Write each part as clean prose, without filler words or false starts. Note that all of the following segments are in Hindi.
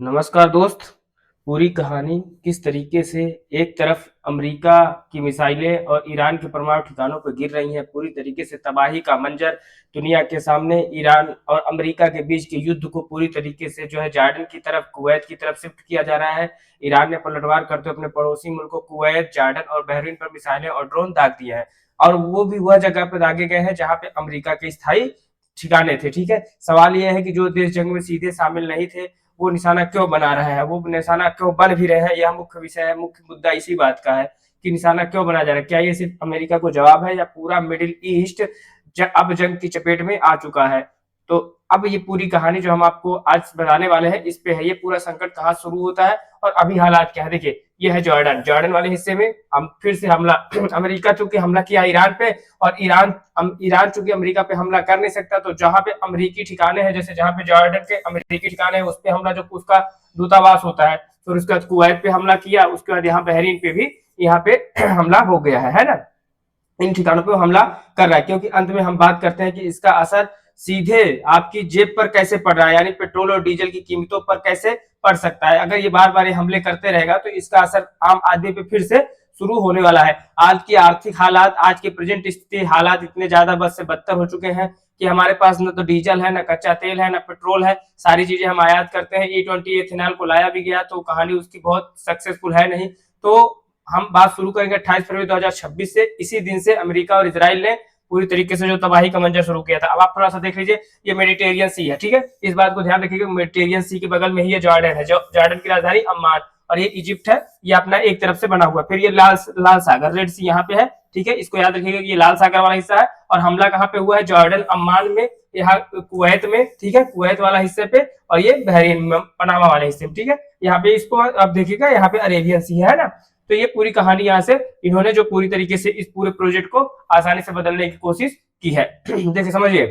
नमस्कार दोस्त। पूरी कहानी किस तरीके से एक तरफ अमेरिका की मिसाइलें और ईरान के परमाणु ठिकानों पर गिर रही हैं, पूरी तरीके से तबाही का मंजर दुनिया के सामने। ईरान और अमेरिका के बीच के युद्ध को पूरी तरीके से जो है जॉर्डन की तरफ, कुवैत की तरफ शिफ्ट किया जा रहा है। ईरान ने पलटवार करते हुए अपने पड़ोसी मुल्कों कुवैत, जॉर्डन और बहरीन पर मिसाइलें और ड्रोन दाग दिए हैं, और वो भी वह जगह पर दागे गए हैं जहां पे अमेरिका के स्थायी ठिकाने थे। ठीक है, सवाल यह है कि जो देश जंग में सीधे शामिल नहीं थे वो निशाना क्यों बना रहा है, वो निशाना क्यों बन भी रहे हैं, यह मुख्य विषय है। मुख्य मुद्दा इसी बात का है कि निशाना क्यों बना जा रहा है। क्या ये सिर्फ अमेरिका को जवाब है या पूरा मिडिल ईस्ट अब जंग की चपेट में आ चुका है? तो अब ये पूरी कहानी जो हम आपको आज बताने वाले हैं इस पे है। ये पूरा संकट कहाँ शुरू होता है और अभी हालात क्या है, देखिए ये है जॉर्डन। जॉर्डन वाले हिस्से में हम फिर से हमला अमेरिका चूंकि हमला किया ईरान पे, और ईरान चूंकि अमेरिका पे हमला कर नहीं सकता, तो जहां पे अमेरिकी ठिकाने हैं, जैसे जहां पे जॉर्डन के अमेरिकी ठिकाने हैं उस पे हमला, जो उसका दूतावास होता है, फिर उसके बाद कुवैत पे हमला किया, उसके बाद यहाँ बहरीन पे भी यहाँ पे हमला हो गया है ना। इन ठिकानों पे हमला कर रहा है, क्योंकि अंत में हम बात करते हैं कि इसका असर सीधे आपकी जेब पर कैसे पड़ रहा है, यानी पेट्रोल और डीजल की कीमतों पर कैसे पड़ सकता है। अगर ये बार बार हमले करते रहेगा तो इसका असर आम आदमी पे फिर से शुरू होने वाला है। आज की आर्थिक हालात, आज के प्रेजेंट स्थिति हालात इतने ज्यादा बद से बदतर हो चुके हैं कि हमारे पास न तो डीजल है, न कच्चा तेल है, न पेट्रोल है। सारी चीजें हम आयात करते हैं। E20 एथेनॉल को लाया भी गया तो कहानी उसकी बहुत सक्सेसफुल है नहीं। तो हम बात शुरू करेंगे 28 फरवरी 2026 से। इसी दिन से अमेरिका और इजराइल ने पूरी तरीके से जो तबाही का मंजर शुरू किया था। अब आप थोड़ा सा देख लीजिए, ये मेडिटेरियन सी है, ठीक है, इस बात को ध्यान रखिएगा। मेडिटेरियन सी के बगल में ही ये जॉर्डन है, जो जॉर्डन की राजधानी अम्मान, और ये इजिप्ट है, ये अपना एक तरफ से बना हुआ। फिर ये लाल सागर, रेड सी यहाँ पे है, ठीक है, इसको याद रखिएगा कि ये लाल सागर वाला हिस्सा है। और हमला कहाँ पे हुआ है? जॉर्डन अम्मान में, यहाँ कुवैत में, ठीक है, कुवैत वाला हिस्से पे, और ये बहरीन में, पनामा वाले हिस्से में, ठीक है। यहाँ पे इसको अब देखिएगा, यहाँ पे अरेबियन सी है ना। तो ये पूरी कहानी यहाँ से इन्होंने जो पूरी तरीके से इस पूरे प्रोजेक्ट को आसानी से बदलने की कोशिश की है। जैसे समझिए,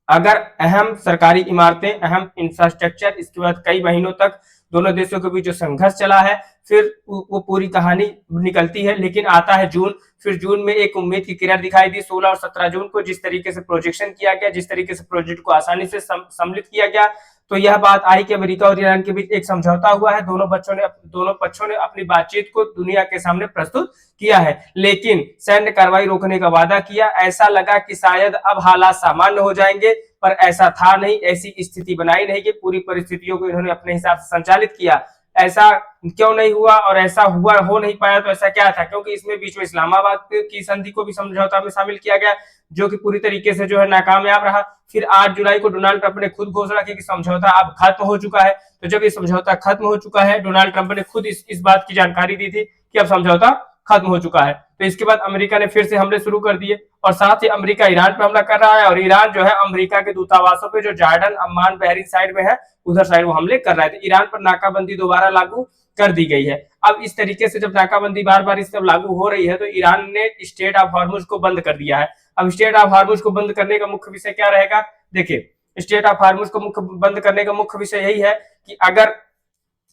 अगर अहम सरकारी इमारतें, अहम इंफ्रास्ट्रक्चर, इसके बाद कई महीनों तक दोनों देशों के बीच जो संघर्ष चला है, फिर वो पूरी कहानी निकलती है। लेकिन आता है जून, फिर जून में एक उम्मीद की किरण दिखाई दी। 16 और 17 जून को जिस तरीके से प्रोजेक्शन किया गया, जिस तरीके से प्रोजेक्ट को आसानी से सम्मिलित किया गया, तो यह बात आई कि अमेरिका और ईरान के बीच एक समझौता हुआ है। दोनों पक्षों ने अपनी बातचीत को दुनिया के सामने प्रस्तुत किया है, लेकिन सैन्य कार्रवाई रोकने का वादा किया। ऐसा लगा कि शायद अब हालात सामान्य हो जाएंगे, पर ऐसा था नहीं। ऐसी स्थिति बनाई नहीं कि पूरी परिस्थितियों को इन्होंने अपने हिसाब से संचालित किया। ऐसा क्यों नहीं हुआ, और ऐसा हुआ हो नहीं पाया तो ऐसा क्या था? क्योंकि इसमें बीच में इस्लामाबाद की संधि को भी समझौता में शामिल किया गया, जो कि पूरी तरीके से जो है नाकामयाब रहा। फिर 8 जुलाई को डोनाल्ड ट्रंप ने खुद घोषणा की कि समझौता अब खत्म हो चुका है। तो जब ये समझौता खत्म हो चुका है, डोनाल्ड ट्रंप ने खुद इस बात की जानकारी दी थी कि अब समझौता खत्म हो चुका है। तो इसके बाद अमेरिका ने फिर से हमले शुरू कर दिए, और साथ ही अमेरिका ईरान पे हमला कर रहा है, और ईरान जो है अमेरिका के दूतावासों पे, जो जॉर्डन, अम्मान, बहरीन साइड में है, उधर साइड वो हमले कर रहा है। तो ईरान पर नाकाबंदी दोबारा लागू कर दी गई है। अब इस तरीके से जब नाकाबंदी बार बार इस सब लागू हो रही है, तो ईरान ने स्टेट ऑफ हॉर्मुज को बंद कर दिया है। अब स्टेट ऑफ हॉर्मुज को बंद करने का मुख्य विषय क्या रहेगा? देखिए, स्टेट ऑफ हॉर्मुज को बंद करने का मुख्य विषय यही है कि अगर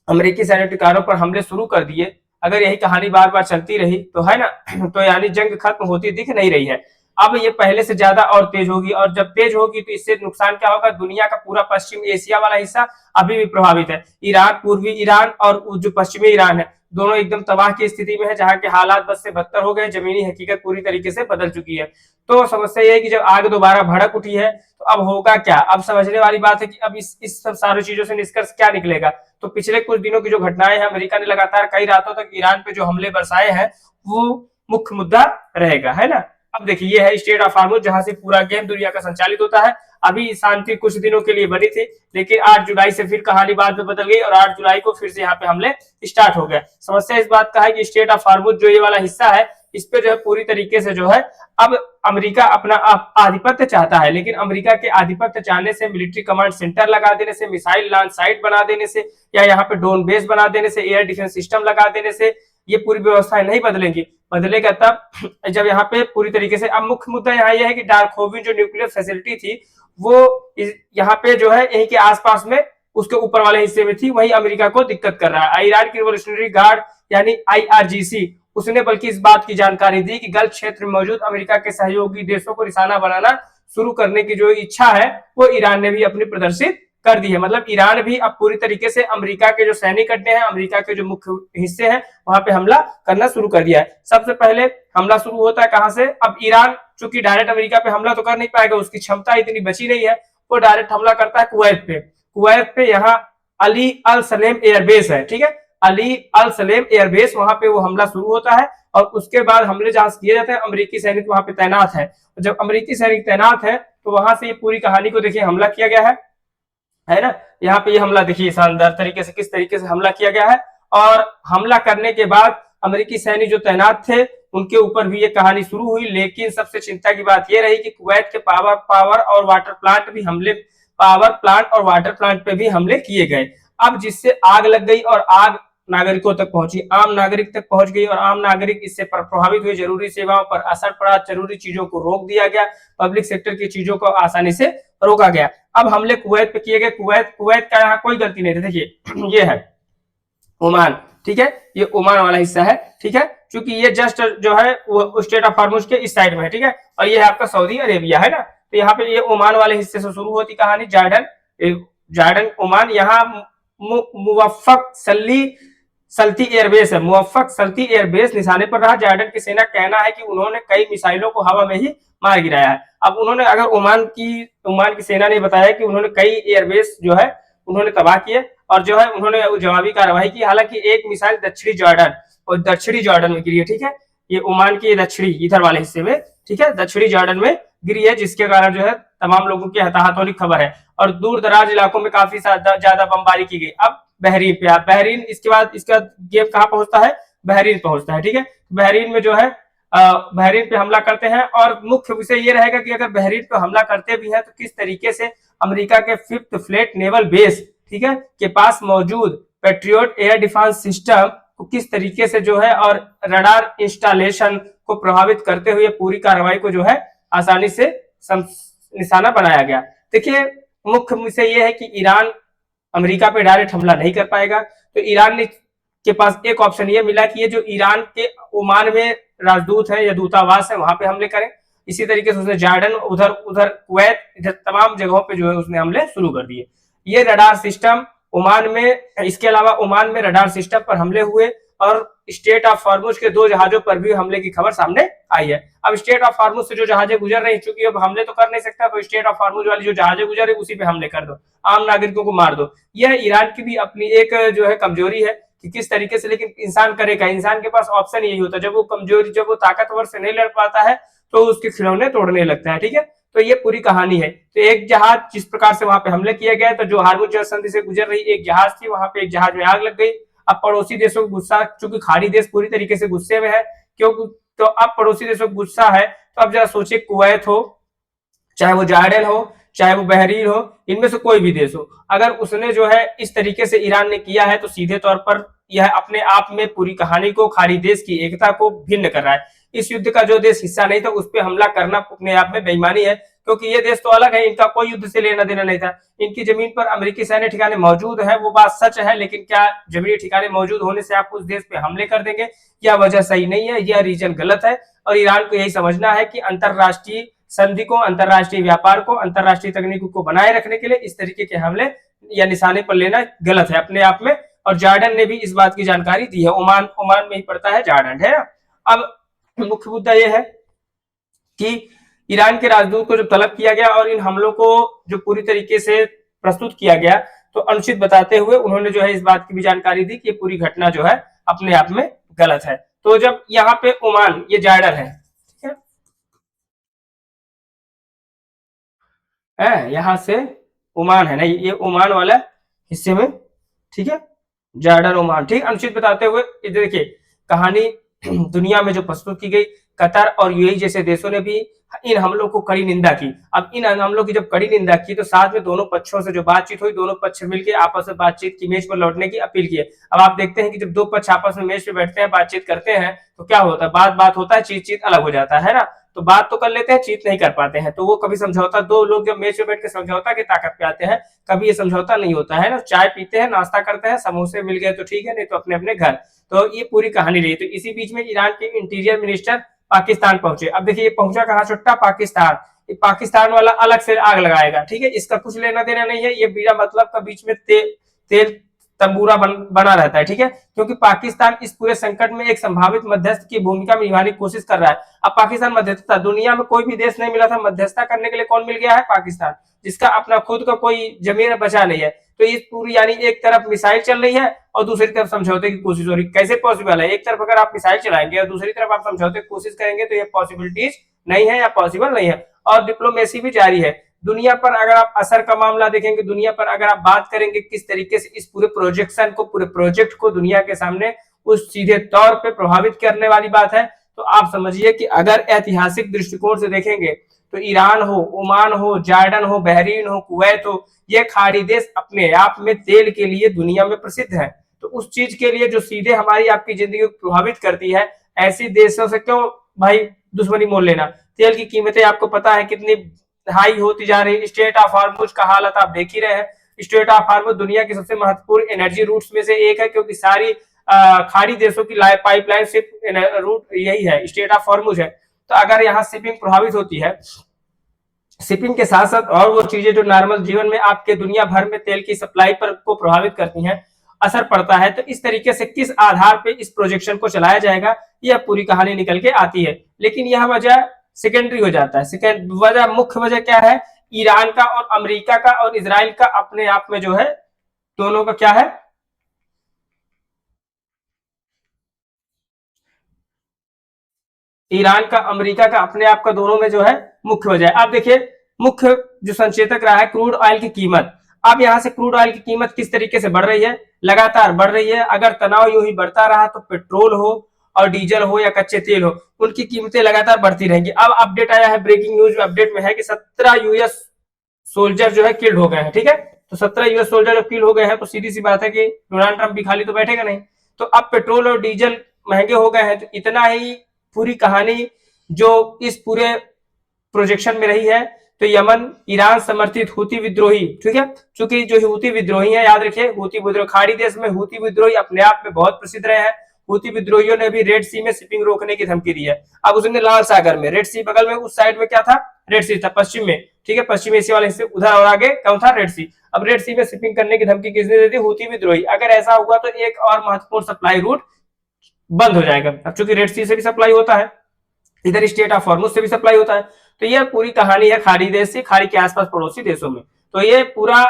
अमेरिकी सैन्य ठिकानों पर हमले शुरू कर दिए, अगर यही कहानी बार बार चलती रही तो है ना, तो यानी जंग खत्म होती दिख नहीं रही है। अब ये पहले से ज्यादा और तेज होगी, और जब तेज होगी तो इससे नुकसान क्या होगा? दुनिया का पूरा पश्चिम एशिया वाला हिस्सा अभी भी प्रभावित है। ईरान, पूर्वी ईरान और जो पश्चिमी ईरान है, दोनों एकदम तबाह की स्थिति में है, जहां के हालात बद से बदतर हो गए। जमीनी हकीकत पूरी तरीके से बदल चुकी है। तो समस्या ये है कि जब आग दोबारा भड़क उठी है तो अब होगा क्या? अब समझने वाली बात है कि अब इस सब सारी चीजों से निष्कर्ष क्या निकलेगा। तो पिछले कुछ दिनों की जो घटनाएं हैं, अमेरिका ने लगातार कई रातों तक ईरान पे जो हमले बरसाए हैं, वो मुख्य मुद्दा रहेगा, है ना। अब देखिए, ये है स्टेट ऑफ हॉर्मुज, जहां से पूरा गेम दुनिया का संचालित होता है। अभी शांति कुछ दिनों के लिए बनी थी, लेकिन 8 जुलाई से फिर कहानी बाद में बदल गई, और 8 जुलाई को फिर से यहाँ पे हमले स्टार्ट हो गए। समस्या इस बात का है कि स्टेट ऑफ हॉर्मुज जो ये वाला हिस्सा है, इस पे जो है पूरी तरीके से जो है अब अमेरिका अपना आधिपत्य चाहता है। लेकिन अमेरिका के आधिपत्य चाहने से, मिलिट्री कमांड सेंटर लगा देने से, मिसाइल लॉन्च साइट बना देने से, या यहाँ पे ड्रोन बेस बना देने से, एयर डिफेंस सिस्टम लगा देने से ये पूरी व्यवस्थाएं नहीं बदलेंगी। बदलेगा तब जब यहाँ पे पूरी तरीके से, अब मुख्य मुद्दा यहाँ यह है कि डार्कोविन जो न्यूक्लियर फैसिलिटी थी, वो यहाँ पे जो है यहीं के आसपास में, उसके ऊपर वाले हिस्से में थी, वही अमेरिका को दिक्कत कर रहा है। ईरान की रिवोल्यूशनरी गार्ड यानी IRGC, उसने बल्कि इस बात की जानकारी दी कि गल्फ क्षेत्र में मौजूद अमेरिका के सहयोगी देशों को निशाना बनाना शुरू करने की जो इच्छा है, वो ईरान ने भी अपनी प्रदर्शित कर दी है। मतलब ईरान भी अब पूरी तरीके से अमेरिका के जो सैनिक अड्डे हैं, अमेरिका के जो मुख्य हिस्से हैं, वहां पे हमला करना शुरू कर दिया है। सबसे पहले हमला शुरू होता है कहां से? अब ईरान चूंकि डायरेक्ट अमेरिका पे हमला तो कर नहीं पाएगा, उसकी क्षमता इतनी बची नहीं है, वो डायरेक्ट हमला करता है कुवैत पे। कुवैत पे यहाँ अली अल सलेम एयरबेस है, ठीक है, अली अल सलेम एयरबेस, वहां पे वो हमला शुरू होता है। और उसके बाद हमले जहां किए जाते हैं, अमेरिकी सैनिक वहां पे तैनात है। जब अमेरिकी सैनिक तैनात है तो वहां से ये पूरी कहानी को देखिए हमला किया गया है ना। यहाँ पे ये हमला देखिए शानदार तरीके से किस तरीके से हमला किया गया है। और हमला करने के बाद अमेरिकी सैनिक जो तैनात थे उनके ऊपर भी ये कहानी शुरू हुई। लेकिन सबसे चिंता की बात ये रही कि कुवैत के पावर और वाटर प्लांट भी हमले, पावर प्लांट और वाटर प्लांट पे भी हमले किए गए। अब जिससे आग लग गई और आग नागरिकों तक पहुंची, आम नागरिक तक पहुंच गई और आम नागरिक इससे प्रभावित हुए। जरूरी सेवाओं पर असर पड़ा, जरूरी चीजों को रोक दिया गया, पब्लिक सेक्टर की चीजों को आसानी से रोका गया। अब हमले कुवैत पे किए गए। कुवैत का यहाँ कोई गलती नहीं थी। देखिए ये है ओमान, ठीक है, ये ओमान वाला हिस्सा है, ठीक है, क्योंकि ये जस्ट जो है वो स्टेट ऑफ हॉर्मुज के इस साइड में है, ठीक है, और ये है आपका सऊदी अरेबिया, है ना। तो यहाँ पे ये ओमान वाले हिस्से से शुरू होती कहानी, जॉर्डन ओमान। यहाँ मुवफ्फक सल्ती एयरबेस है, मुवफ्फक सल्ती एयरबेस निशाने पर रहा। जॉर्डन की सेना कहना है कि उन्होंने कई मिसाइलों को हवा में ही मार गिराया है। अब उन्होंने, अगर ओमान की सेना ने बताया कि उन्होंने कई एयरबेस जो है उन्होंने तबाह किए और जो है उन्होंने जवाबी कार्रवाई की। हालांकि एक मिसाइल दक्षिणी जॉर्डन में गिरी है, ठीक है, ये ओमान के दक्षिणी इधर वाले हिस्से में, ठीक है, दक्षिणी जॉर्डन में गिरी है, जिसके कारण जो है तमाम लोगों की हताहत होने की खबर है। और दूर दराज इलाकों में काफी ज्यादा बमबारी की गई। अब बहरीन पे, आप बहरीन इसके बाद गेम कहाँ पहुंचता है? बहरीन पहुंचता है, ठीक है। बहरीन में जो है बहरीन पे हमला करते हैं। और मुख्य विषय ये रहेगा कि अगर बहरीन पे हमला करते भी हैं तो किस तरीके से अमेरिका के 5th फ्लीट नेवल बेस, ठीक है, के पास मौजूद पेट्रियोट एयर डिफेंस सिस्टम को किस तरीके से जो है और रडार इंस्टॉलेशन को प्रभावित करते हुए पूरी कार्रवाई को जो है आसानी से निशाना बनाया गया। देखिए मुख्य विषय ये है कि ईरान अमेरिका पे डायरेक्ट हमला नहीं कर पाएगा, तो ईरान ने के पास एक ऑप्शन ये मिला कि ये जो ईरान के ओमान में राजदूत है या दूतावास है वहां पे हमले करें। इसी तरीके से उसने जॉर्डन, उधर कुवैत, इधर तमाम जगहों पे जो है उसने हमले शुरू कर दिए। ये रडार सिस्टम ओमान में, इसके अलावा ओमान में रडार सिस्टम पर हमले हुए और स्टेट ऑफ हॉर्मुज के 2 जहाजों पर भी हमले की खबर सामने आई है। अब स्टेट ऑफ हॉर्मुज से जो जहाजें गुजर रही, चूंकि अब हमले तो कर नहीं सकता, तो स्टेट ऑफ हॉर्मुज वाली जो जहाजें गुजर रही उसी पे हमले कर दो, आम नागरिकों को मार दो। यह ईरान की भी अपनी एक जो है कमजोरी है कि किस तरीके से, लेकिन इंसान करेगा, इंसान के पास ऑप्शन यही होता है, जब वो ताकतवर से नहीं लड़ पाता है तो उसके खिलौने तोड़ने लगता है, ठीक है। तो ये पूरी कहानी है। तो एक जहाज जिस प्रकार से वहां पे हमले किए गए, तो जो हार्मुज जल संधि से गुजर रही एक जहाज थी, वहां पे एक जहाज में आग लग गई। अब पड़ोसी देशों को गुस्सा, चूंकि खाड़ी देश पूरी तरीके से गुस्से में है, क्योंकि तो अब पड़ोसी देशों को गुस्सा है, तो अब जरा सोचिए कुवैत हो, चाहे वो जॉर्डन हो, चाहे वो बहरीन हो, इनमें से कोई भी देश हो, अगर उसने जो है इस तरीके से ईरान ने किया है तो सीधे तौर पर यह अपने आप में पूरी कहानी को, खाड़ी देश की एकता को भिन्न कर रहा है। इस युद्ध का जो देश हिस्सा नहीं था उस पर हमला करना अपने आप में बेईमानी है, क्योंकि ये देश तो अलग है, इनका कोई युद्ध से लेना देना नहीं था। इनकी जमीन पर अमेरिकी सैन्य ठिकाने मौजूद है, वो बात सच है, लेकिन क्या जमीनी ठिकाने मौजूद होने से आप उस देश पे हमले कर देंगे? यह वजह सही नहीं है, यह रीजन गलत है। और ईरान को यही समझना है कि अंतरराष्ट्रीय संधि को, अंतरराष्ट्रीय व्यापार को, अंतरराष्ट्रीय तकनीकों को बनाए रखने के लिए इस तरीके के हमले या निशाने पर लेना गलत है अपने आप में। और जॉर्डन ने भी इस बात की जानकारी दी है, ओमान में ही पड़ता है जॉर्डन, है ना। अब मुख्य मुद्दा यह है कि ईरान के राजदूत को जो तलब किया गया और इन हमलों को जो पूरी तरीके से प्रस्तुत किया गया, तो अनुचित बताते हुए उन्होंने जो है इस बात की भी जानकारी दी कि पूरी घटना जो है अपने आप में गलत है। तो जब यहाँ पे ओमान, ये जॉर्डन है, ठीक है, यहाँ से ओमान है ना, ये ओमान वाला हिस्से में, ठीक है, जॉर्डन ओमान, ठीक। अनुचित बताते हुए देखिए कहानी दुनिया में जो प्रस्तुत की गई, कतर और यूएई जैसे देशों ने भी इन हमलों को कड़ी निंदा की। अब इन हमलों की जब कड़ी निंदा की तो साथ में दोनों पक्षों से जो बातचीत हुई, दोनों पक्ष मिलकर आपस में बातचीत की मेज पर लौटने की अपील की है। अब आप देखते हैं कि जब दो पक्ष आपस में मेज पे बैठते हैं, बातचीत करते हैं, तो क्या होता है, बात होता है, चीत अलग हो जाता है ना। तो बात तो कर लेते हैं, चीत नहीं कर पाते हैं, तो वो कभी समझौता, दो लोग जब मेज पे बैठ के समझौता की ताकत पे आते हैं, कभी ये समझौता नहीं होता है ना। चाय पीते हैं, नाश्ता करते हैं, समोसे मिल गए तो ठीक है, नहीं तो अपने अपने घर। तो ये पूरी कहानी रही। तो इसी बीच में ईरान के इंटीरियर मिनिस्टर पाकिस्तान पहुंचे। अब देखिए ये पहुंचा कहां, छुट्टा पाकिस्तान। पाकिस्तान वाला अलग से आग लगाएगा, ठीक है, इसका कुछ लेना देना नहीं है, ये बिना मतलब का बीच में तेल तंबूरा बना रहता है, ठीक है, क्योंकि पाकिस्तान इस पूरे संकट में एक संभावित मध्यस्थ की भूमिका में निभाने की कोशिश कर रहा है। अब पाकिस्तान मध्यस्थता, दुनिया में कोई भी देश नहीं मिला था मध्यस्थता करने के लिए, कौन मिल गया है? पाकिस्तान, जिसका अपना खुद का कोई जमीन बचा नहीं है। तो इस पूरी यानी एक तरफ मिसाइल चल रही है और दूसरी तरफ समझौते की कोशिश हो रही है। कैसे पॉसिबल है? एक तरफ अगर आप मिसाइल चलाएंगे और दूसरी तरफ आप समझौते की कोशिश करेंगे तो ये पॉसिबिलिटीज नहीं है या पॉसिबल नहीं है। और डिप्लोमेसी भी जारी है। दुनिया पर अगर आप असर का मामला देखेंगे, दुनिया पर अगर आप बात करेंगे किस तरीके से इस पूरे प्रोजेक्शन को, पूरे प्रोजेक्ट को दुनिया के सामने उस सीधे तौर पे प्रभावित करने वाली बात है, तो आप समझिए कि अगर ऐतिहासिक दृष्टिकोण से देखेंगे तो ईरान हो, ओमान हो, जॉर्डन हो, बहरीन हो, कुवैत हो, ये खाड़ी देश अपने आप में तेल के लिए दुनिया में प्रसिद्ध है। तो उस चीज के लिए जो सीधे हमारी आपकी जिंदगी को प्रभावित करती है, ऐसी देशों से क्यों भाई दुश्मनी मोल लेना? तेल की कीमतें आपको पता है कितनी हाई होती जा रही है। स्ट्रेट ऑफ हॉर्मुज का हालत आप देख ही रहे हैं। स्ट्रेट ऑफ हॉर्मुज दुनिया की सबसे महत्वपूर्ण एनर्जी रूट्स में से एक है, क्योंकि सारी खाड़ी देशों की पाइपलाइन शिप रूट यही है, स्ट्रेट ऑफ हॉर्मुज है। तो अगर यहाँ शिपिंग प्रभावित होती है, शिपिंग के साथ साथ और वो चीजें जो नॉर्मल जीवन में आपके दुनिया भर में तेल की सप्लाई पर को प्रभावित करती हैं, असर पड़ता है, तो इस तरीके से किस आधार पे इस प्रोजेक्शन को चलाया जाएगा, यह पूरी कहानी निकल के आती है। लेकिन यह वजह सेकेंडरी हो जाता है। सेकेंड वजह, मुख्य वजह क्या है? ईरान का और अमेरिका का और इजराइल का अपने आप में जो है, दोनों का क्या है, ईरान का अमेरिका का अपने आप का दोनों में जो है मुख्य वजह है। आप देखिए, मुख्य जो संचेतक रहा है क्रूड ऑयल की कीमत। अब यहां से क्रूड ऑयल की कीमत किस तरीके से बढ़ रही है? लगातार बढ़ रही है। अगर तनाव यूं ही बढ़ता रहा तो पेट्रोल हो और डीजल हो या कच्चे तेल हो, उनकी कीमतें लगातार बढ़ती रहेंगी। अब अपडेट आया है, ब्रेकिंग न्यूज अपडेट में है कि 17 यूएस सोल्जर जो है किल्ड हो गए हैं, ठीक है। तो 17 यूएस सोल्जर जब किल हो गए हैं तो सीधी सी बात है कि डोनाल्ड ट्रंप भी खाली तो बैठेगा नहीं। तो अब पेट्रोल और डीजल महंगे हो गए हैं। तो इतना ही पूरी कहानी जो इस पूरे प्रोजेक्शन में रही है। तो यमन ईरान समर्थित हूती विद्रोही, ठीक है, क्योंकि जो हूती विद्रोही है, याद रखिए, हूती विद्रोह, खाड़ी देश में हूती विद्रोही अपने आप में बहुत प्रसिद्ध रहे हैं। हूती विद्रोहियों ने भी रेड सी में शिपिंग रोकने की धमकी दी है। अब उसने लाल सागर में, रेड सी बगल में, उस साइड में क्या था? रेड सी था, पश्चिम में, ठीक है, पश्चिम एशिया वाले हिस्से उधर, और आगे कौन था? रेड सी। अब रेड सी में शिपिंग करने की धमकी किसने दी थी? हूती विद्रोही। अगर ऐसा हुआ तो एक और महत्वपूर्ण सप्लाई रूट बंद हो जाएगा। अब चूंकि रेड सी से भी सप्लाई होता है, इधर स्टेट ऑफ हॉर्मुज से भी सप्लाई होता है। तो यह पूरी कहानी है खाड़ी देश से, खाड़ी के आसपास पड़ोसी देशों में। तो ये पूरा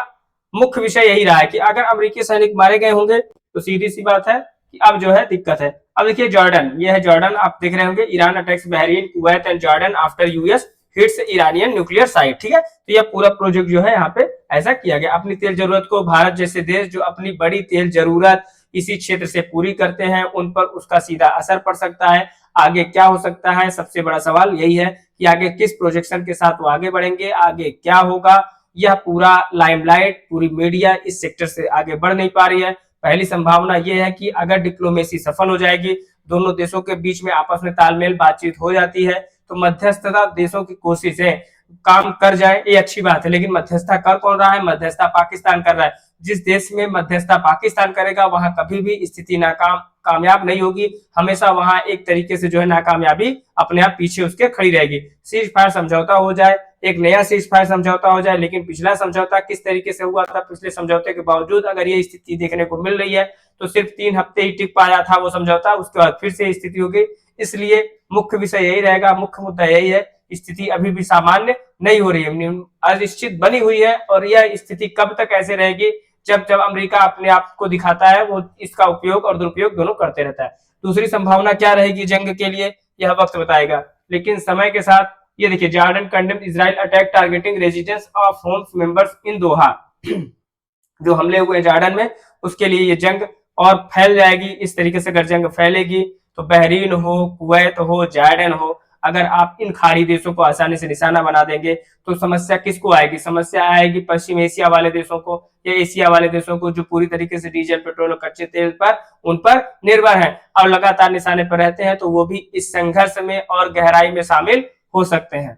मुख्य विषय यही रहा है कि अगर अमेरिकी सैनिक मारे गए होंगे तो सीधी सी बात है कि अब जो है दिक्कत है। अब देखिए जॉर्डन, ये है जॉर्डन, आप देख रहे होंगे, Iran attacks Bahrain, Kuwait and Jordan after US hits Iranian nuclear site, ठीक है। तो यह पूरा प्रोजेक्ट जो है यहाँ पे ऐसा किया गया। अपनी तेल जरूरत को भारत जैसे देश जो अपनी बड़ी तेल जरूरत इसी क्षेत्र से पूरी करते हैं, उन पर उसका सीधा असर पड़ सकता है। आगे क्या हो सकता है? सबसे बड़ा सवाल यही है कि आगे किस प्रोजेक्शन के साथ वो आगे बढ़ेंगे, आगे क्या होगा। यह पूरा लाइमलाइट, पूरी मीडिया इस सेक्टर से आगे बढ़ नहीं पा रही है। पहली संभावना यह है कि अगर डिप्लोमेसी सफल हो जाएगी, दोनों देशों के बीच में आपस में तालमेल बातचीत हो जाती है, तो मध्यस्थता देशों की कोशिशें काम कर जाए, ये अच्छी बात है। लेकिन मध्यस्थता कर कौन रहा है? मध्यस्थता पाकिस्तान कर रहा है। जिस देश में मध्यस्थता पाकिस्तान करेगा वहां कभी भी स्थिति कामयाब नहीं होगी। हमेशा वहां एक तरीके से जो है नाकामयाबी अपने आप पीछे उसके खड़ी रहेगी। सीज फायर समझौता हो जाए, एक नया सीज फायर समझौता हो जाए, लेकिन पिछला समझौता किस तरीके से हुआ था, पिछले समझौते के बावजूद अगर ये स्थिति देखने को मिल रही है तो सिर्फ 3 हफ्ते ही टिक पाया था वो समझौता, उसके बाद फिर से स्थिति होगी। इसलिए मुख्य विषय यही रहेगा, मुख्य मुद्दा यही है, स्थिति अभी भी सामान्य नहीं हो रही है, अनिश्चित बनी हुई है। और यह स्थिति कब तक ऐसे रहेगी? जब जब अमेरिका अपने आप को दिखाता है, वो इसका उपयोग और दुरुपयोग दोनों करते रहता है। दूसरी संभावना क्या रहेगी जंग के लिए, यह वक्त बताएगा। लेकिन समय के साथ ये देखिए, Jordan condemned Israel attack targeting residence of Hamas members in Doha. जो हमले हुए जॉर्डन में, उसके लिए ये जंग और फैल जाएगी। इस तरीके से अगर जंग फैलेगी तो बहरीन हो, कुवैत हो, जॉर्डन हो, अगर आप इन खाड़ी देशों को आसानी से निशाना बना देंगे तो समस्या किसको आएगी? समस्या आएगी पश्चिम एशिया वाले देशों को या एशिया वाले देशों को, जो पूरी तरीके से डीजल, पेट्रोल और कच्चे तेल पर उन पर निर्भर हैं और लगातार निशाने पर रहते हैं। तो वो भी इस संघर्ष में और गहराई में शामिल हो सकते हैं।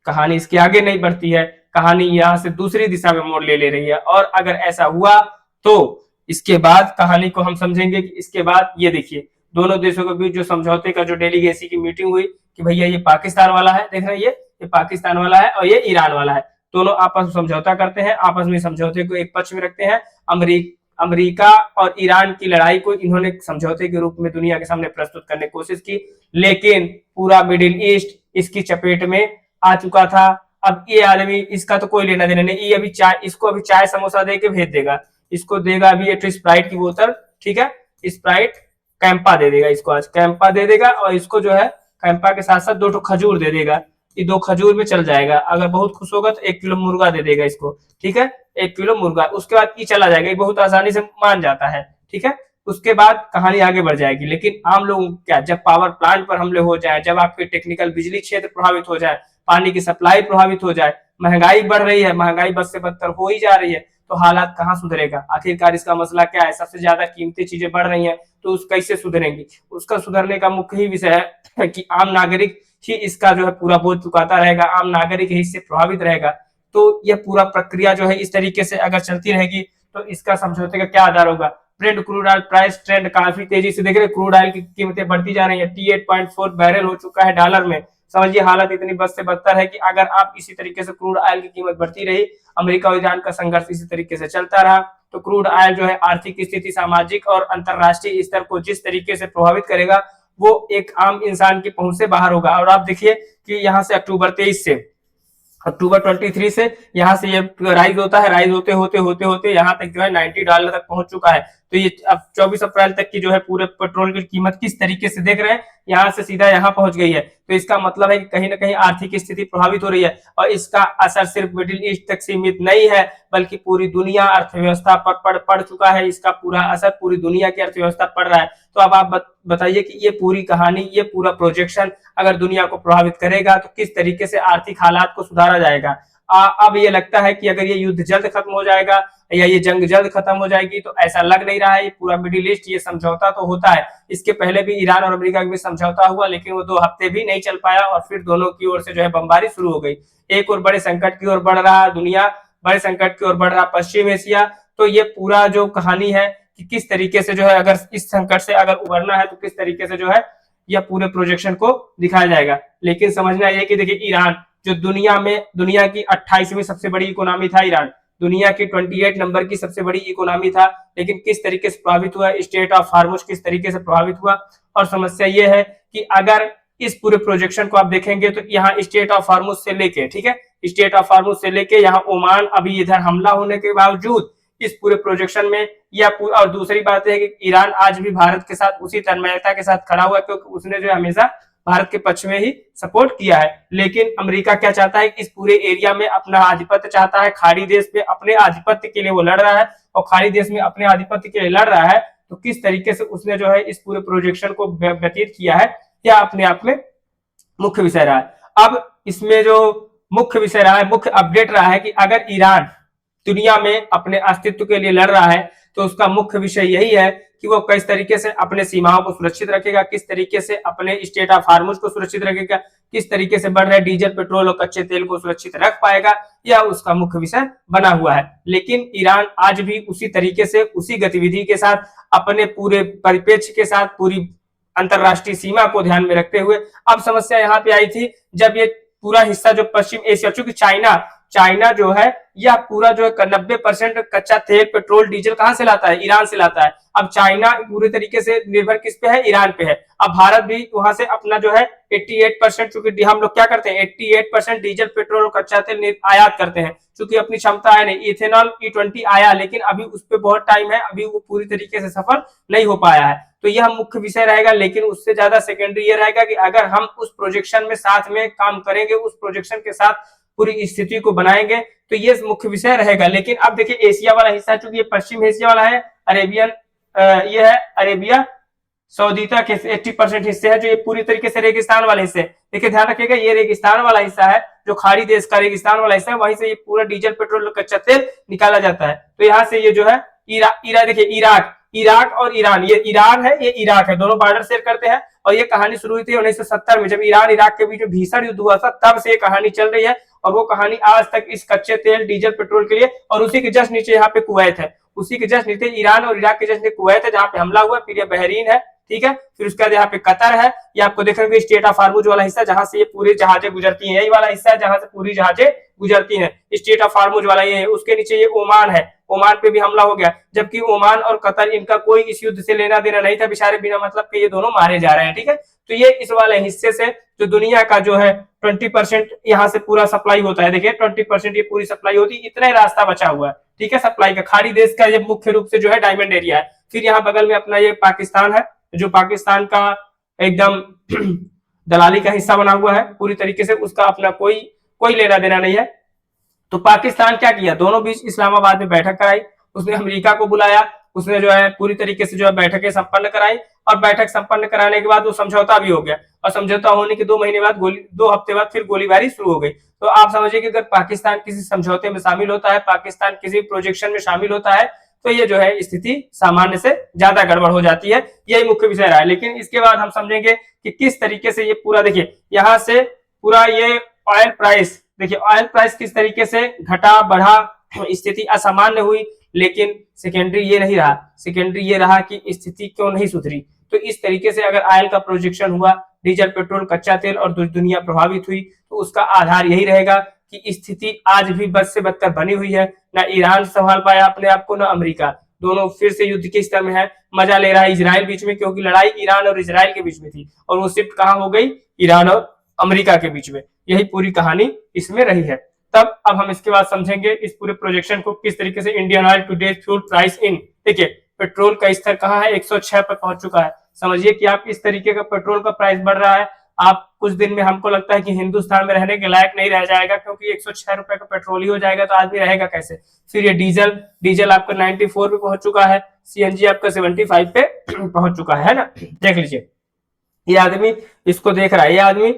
कहानी इसके आगे नहीं बढ़ती है, कहानी यहाँ से दूसरी दिशा में मोड़ ले रही है। और अगर ऐसा हुआ तो इसके बाद कहानी को हम समझेंगे कि इसके बाद ये देखिए, दोनों देशों के बीच जो समझौते का जो डेलीगेसी की मीटिंग हुई कि भैया ये पाकिस्तान वाला है, देख रहे हैं, ये पाकिस्तान वाला है और ये ईरान वाला है। दोनों आपस में समझौता करते हैं, आपस में समझौते को एक पक्ष में रखते हैं। अमेरिका और ईरान की लड़ाई को इन्होंने समझौते के रूप में दुनिया के सामने प्रस्तुत करने की कोशिश की, लेकिन पूरा मिडिल ईस्ट इसकी चपेट में आ चुका था। अब ये आदमी, इसका तो कोई लेना देना नहीं, ये अभी चाय, इसको अभी चाय समोसा दे के भेज देगा, इसको देगा अभी एक स्प्राइट की बोतल, ठीक है, स्प्राइट कैंपा दे देगा, इसको आज कैंपा दे देगा और इसको जो है कैंपा के साथ साथ 2 खजूर दे देगा, ये 2 खजूर में चल जाएगा। अगर बहुत खुश होगा तो 1 किलो मुर्गा दे देगा इसको, ठीक है, 1 किलो मुर्गा। उसके बाद ये चला जाएगा, ये बहुत आसानी से मान जाता है, ठीक है। उसके बाद कहानी आगे बढ़ जाएगी। लेकिन आम लोग क्या, जब पावर प्लांट पर हमले हो जाए, जब आपके टेक्निकल बिजली क्षेत्र प्रभावित हो जाए, पानी की सप्लाई प्रभावित हो जाए, महंगाई बढ़ रही है, महंगाई बद से बदतर हो ही जा रही है, तो हालात कहाँ सुधरेगा? आखिरकार इसका मसला क्या है? सबसे ज्यादा कीमती चीजें बढ़ रही हैं, तो उस कैसे सुधरेंगी? उसका सुधरने का मुख्य ही विषय है कि आम नागरिक ही इसका जो है पूरा बोझ चुकाता रहेगा, आम नागरिक ही इससे प्रभावित रहेगा। तो यह पूरा प्रक्रिया जो है इस तरीके से अगर चलती रहेगी तो इसका समझौते का क्या आधार होगा? Brent crude oil price trend काफी तेजी से देख रहे, क्रूड ऑयल की कीमतें बढ़ती जा रही है, T8.4 बैरल हो चुका है डॉलर में। समझिए हालत इतनी बद से बदतर है कि अगर आप इसी तरीके से क्रूड ऑयल की कीमत बढ़ती रही, अमेरिका और ईरान का संघर्ष इसी तरीके से चलता रहा, तो क्रूड ऑयल जो है आर्थिक स्थिति, सामाजिक और अंतरराष्ट्रीय स्तर को जिस तरीके से प्रभावित करेगा, वो एक आम इंसान की पहुंच से बाहर होगा। और आप देखिए कि यहाँ से अक्टूबर 23 से यहाँ से ये राइज होता है, राइज होते होते होते होते यहाँ तक जो है $90 तक पहुंच चुका है। तो ये अब 24 अप्रैल तक की जो है पूरे पेट्रोल की कीमत किस तरीके से देख रहे हैं, यहाँ से सीधा यहाँ पहुंच गई है। तो इसका मतलब है कि कहीं ना कहीं आर्थिक स्थिति प्रभावित हो रही है और इसका असर सिर्फ मिडिल ईस्ट तक सीमित नहीं है, बल्कि पूरी दुनिया अर्थव्यवस्था पर पड़ चुका है। इसका पूरा असर पूरी दुनिया की अर्थव्यवस्था पड़ रहा है। तो अब आप बताइए कि ये पूरी कहानी, ये पूरा प्रोजेक्शन अगर दुनिया को प्रभावित करेगा तो किस तरीके से आर्थिक हालात को सुधारा जाएगा। अब ये लगता है कि अगर ये युद्ध जल्द खत्म हो जाएगा या ये जंग जल्द खत्म हो जाएगी, तो ऐसा लग नहीं रहा है। ये पूरा मिडिल ईस्ट, ये समझौता तो होता है, इसके पहले भी ईरान और अमेरिका का भी समझौता हुआ, लेकिन वो 2 हफ्ते भी नहीं चल पाया और फिर दोनों की ओर से जो है बमबारी शुरू हो गई। एक और बड़े संकट की ओर बढ़ रहा दुनिया, बड़े संकट की ओर बढ़ रहा पश्चिम एशिया। तो ये पूरा जो कहानी है कि किस तरीके से जो है अगर इस संकट से अगर उबरना है तो किस तरीके से जो है यह पूरे प्रोजेक्शन को दिखाया जाएगा। लेकिन समझना यह कि देखिए, ईरान जो दुनिया की 28वीं सबसे बड़ी इकोनॉमी था, ईरान दुनिया की 28 नंबर की सबसे बड़ी इकोनॉमी था, लेकिन किस तरीके से प्रभावित हुआ, स्टेट ऑफ हार्मुज किस तरीके से प्रभावित हुआ। और समस्या यह है कि अगर इस पूरे प्रोजेक्शन को आप देखेंगे तो यहाँ स्टेट ऑफ हार्मुज से लेके, ठीक है, स्टेट ऑफ हार्मुज से लेके यहाँ ओमान, अभी इधर हमला होने के बावजूद इस पूरे प्रोजेक्शन में या और दूसरी बात है कि ईरान आज भी भारत के साथ उसी तन्मयता के साथ खड़ा हुआ है, क्योंकि उसने जो हमेशा भारत के पक्ष में ही सपोर्ट किया है। लेकिन अमेरिका क्या चाहता है कि इस पूरे एरिया में अपना आधिपत्य चाहता है, खाड़ी देश पे अपने आधिपत्य के लिए वो लड़ रहा है और खाड़ी देश में अपने आधिपत्य के लिए लड़ रहा है। तो किस तरीके से उसने जो है इस पूरे प्रोजेक्शन को व्यतीत किया है, यह अपने आप में मुख्य विषय रहा है। अब इसमें जो मुख्य विषय रहा है, मुख्य अपडेट रहा है कि अगर ईरान दुनिया में अपने अस्तित्व के लिए लड़ रहा है तो उसका मुख्य विषय यही है कि वो किस तरीके से अपने सीमाओं को सुरक्षित रखेगा, किस तरीके से अपने स्टेट ऑफ हार्मुज को सुरक्षित रखेगा, किस तरीके से बढ़ रहे डीजल, पेट्रोल और कच्चे तेल को सुरक्षित रख पाएगा, यह उसका मुख्य विषय बना हुआ है। लेकिन ईरान आज भी उसी तरीके से, उसी गतिविधि के साथ, अपने पूरे परिप्रेक्ष्य के साथ, पूरी अंतरराष्ट्रीय सीमा को ध्यान में रखते हुए, अब समस्या यहाँ पे आई थी जब ये पूरा हिस्सा जो पश्चिम एशिया, चूंकि चाइना जो है यह पूरा जो है 90% कच्चा तेल, पेट्रोल, डीजल कहां से लाता है? ईरान से लाता है। अब चाइना पूरे तरीके से निर्भर किस पे है? ईरान पे है। अब भारत भी वहां से अपना जो है 88%, चूंकि हम लोग क्या करते हैं 88% डीजल, पेट्रोल और कच्चा तेल आयात करते हैं, चूंकि अपनी क्षमता है नहीं। इथेनॉल E20 आया, लेकिन अभी उस पर बहुत टाइम है, अभी वो पूरी तरीके से सफल नहीं हो पाया है। तो यह मुख्य विषय रहेगा। लेकिन उससे ज्यादा सेकेंडरी ये रहेगा कि अगर हम उस प्रोजेक्शन में साथ में काम करेंगे, उस प्रोजेक्शन के साथ पूरी स्थिति को बनाएंगे, तो ये मुख्य विषय रहेगा। लेकिन अब देखिए एशिया वाला हिस्सा, चूंकि ये पश्चिम एशिया वाला है, अरेबियन ये है अरेबिया सऊदीता के 80% हिस्से है, जो ये पूरी तरीके से रेगिस्तान वाले हिस्से। देखिए ध्यान रखिएगा, ये रेगिस्तान वाला हिस्सा है, जो खाड़ी देश का रेगिस्तान वाला हिस्सा है, वहीं से ये पूरा डीजल, पेट्रोल, कच्चा तेल निकाला जाता है। तो यहाँ से ये जो है देखिए इराक और ईरान, ये ईरान है, ये इराक है, दोनों बॉर्डर शेयर करते हैं। और ये कहानी शुरू हुई थी 1970 में, जब ईरान इराक के बीच में भीषण युद्ध हुआ था, तब से ये कहानी चल रही है। और वो कहानी आज तक इस कच्चे तेल, डीजल, पेट्रोल के लिए, और उसी के जस्ट नीचे यहाँ पे कुवैत है, उसी के जस्ट नीचे ईरान और इराक के जस्ट नीचे कुवैत है, जहाँ पे हमला हुआ। फिर ये बहरीन है, ठीक है। फिर उसके बाद यहाँ पे कतर है, ये आपको देखेंगे स्टेट ऑफ हार्मूज वाला हिस्सा जहां से ये पूरी जहाजें गुजरती हैं, यही वाला हिस्सा है जहां से पूरी जहाजें गुजरती हैं, स्टेट ऑफ हार्मूज वाला ये है। उसके नीचे ये ओमान है, ओमान पे भी हमला हो गया, जबकि ओमान और कतर इनका कोई इस युद्ध से लेना देना नहीं था, बेचारे बिना मतलब के ये दोनों मारे जा रहे हैं, ठीक है। तो ये इस वाले हिस्से से जो दुनिया का जो है 20% यहाँ से पूरा सप्लाई होता है, देखिए 20% ये पूरी सप्लाई होती है, इतना ही रास्ता बचा हुआ है, ठीक है, सप्लाई का। खाड़ी देश का ये मुख्य रूप से जो है डायमंड एरिया है। फिर यहाँ बगल में अपना ये पाकिस्तान है, जो पाकिस्तान का एकदम दलाली का हिस्सा बना हुआ है पूरी तरीके से, उसका अपना कोई लेना देना नहीं है। तो पाकिस्तान क्या किया, दोनों बीच इस्लामाबाद में बैठक कराई, उसने अमेरिका को बुलाया, उसने जो है पूरी तरीके से जो है बैठकें संपन्न कराई, और बैठक संपन्न कराने के बाद वो समझौता भी हो गया, और समझौता होने के 2 महीने बाद 2 हफ्ते बाद फिर गोलीबारी शुरू हो गई। तो आप समझिए कि अगर पाकिस्तान किसी समझौते में शामिल होता है, पाकिस्तान किसी प्रोजेक्शन में शामिल होता है, तो ये जो है स्थिति सामान्य से ज्यादा गड़बड़ हो जाती है, यही मुख्य विषय रहा है। लेकिन इसके बाद हम समझेंगे कि किस तरीके से ये पूरा, देखिए यहाँ से पूरा ये ऑयल प्राइस, देखिए ऑयल प्राइस किस तरीके से घटा बढ़ा, स्थिति असामान्य हुई। लेकिन सेकेंडरी ये नहीं रहा, सेकेंडरी ये रहा कि स्थिति क्यों नहीं सुधरी। तो इस तरीके से अगर ऑयल का प्रोजेक्शन हुआ, डीजल पेट्रोल कच्चा तेल और दुनिया प्रभावित हुई, तो उसका आधार यही रहेगा कि स्थिति आज भी बद से बदतर बनी हुई है। ना ईरान संभाल पाया अपने आप को, ना अमेरिका, दोनों फिर से युद्ध के स्तर में है। मजा ले रहा है इजराइल बीच में, क्योंकि लड़ाई ईरान और इजराइल के बीच में थी, और वो शिफ्ट कहां हो गई, ईरान और अमेरिका के बीच में। यही पूरी कहानी इसमें रही है। तब अब हम इसके बाद समझेंगे इस पूरे प्रोजेक्शन को किस तरीके से। Indian oil today fuel price in, देखिए पेट्रोल का स्तर कहाँ है, 106 पर पहुंच चुका है। समझिए कि आप इस तरीके का पेट्रोल का प्राइस बढ़ रहा है, आप कुछ दिन में हमको लगता है कि हिंदुस्तान में रहने के लायक नहीं रह जाएगा, क्योंकि 106 रुपए का पेट्रोल ही हो जाएगा, तो आदमी रहेगा कैसे। फिर ये डीजल आपका 94 पे पहुंच चुका है, सीएनजी आपका 75 पे पहुंच चुका है ना। देख लीजिए, ये आदमी इसको देख रहा है, ये आदमी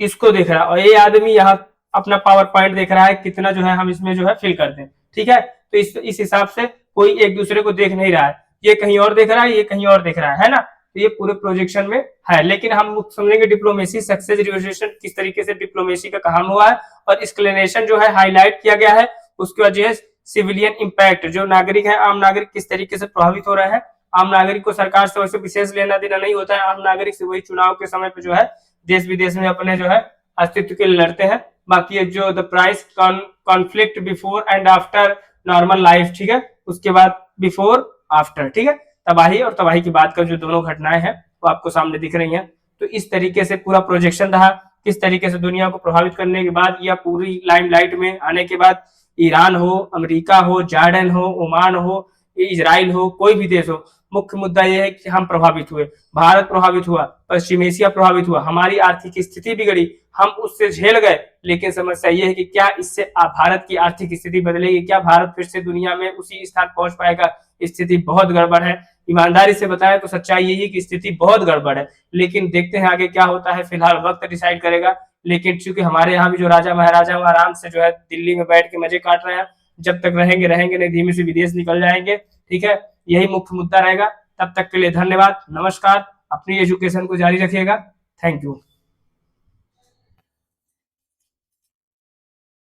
इसको देख रहा है, और ये आदमी यहाँ अपना पावर पॉइंट देख रहा है कितना जो है हम इसमें जो है फिल कर दें, ठीक है। तो इस हिसाब से कोई एक दूसरे को देख नहीं रहा है, ये कहीं और देख रहा है, ये कहीं और देख रहा है ना। तो ये पूरे प्रोजेक्शन में है। लेकिन हम समझेंगे डिप्लोमेसी सक्सेस रिवोल्यूशन किस तरीके से डिप्लोमेसी का काम हुआ है, और एक्सप्लेनेशन जो है हाईलाइट किया गया है। उसके बाद जो है सिविलियन इंपैक्ट, जो नागरिक है, आम नागरिक किस तरीके से प्रभावित हो रहे हैं। आम नागरिक को सरकार से वैसे विशेष लेना देना नहीं होता है, आम नागरिक से वही चुनाव के समय पे जो है देश विदेश में अपने जो है अस्तित्व के लिए लड़ते हैं। बाकी जो the price conflict before and after normal life, ठीक है, उसके बाद बिफोर आफ्टर, ठीक है, तबाही और तबाही की बात कर जो दोनों घटनाएं हैं वो आपको सामने दिख रही हैं। तो इस तरीके से पूरा प्रोजेक्शन रहा, किस तरीके से दुनिया को प्रभावित करने के बाद या पूरी लाइमलाइट में आने के बाद ईरान हो, अमेरिका हो, जॉर्डन हो, ओमान हो, इजराइल हो, कोई भी देश हो, मुख्य मुद्दा यह है कि हम प्रभावित हुए, भारत प्रभावित हुआ, पश्चिम एशिया प्रभावित हुआ, हमारी आर्थिक स्थिति बिगड़ी, हम उससे झेल गए। लेकिन समस्या यह है कि क्या इससे भारत की आर्थिक स्थिति बदलेगी, क्या भारत फिर से दुनिया में उसी स्थान पहुंच पाएगा। स्थिति बहुत गड़बड़ है, ईमानदारी से बताएं तो सच्चाई यही है कि स्थिति बहुत गड़बड़ है। लेकिन देखते हैं आगे क्या होता है, फिलहाल वक्त डिसाइड करेगा। लेकिन चूंकि हमारे यहाँ भी जो राजा महाराजा वो आराम से जो है दिल्ली में बैठ के मजे काट रहे हैं, जब तक रहेंगे नहीं धीमे से विदेश निकल जाएंगे, ठीक है। यही मुख्य मुद्दा रहेगा। तब तक के लिए धन्यवाद, नमस्कार, अपनी एजुकेशन को जारी रखिएगा। Thank you.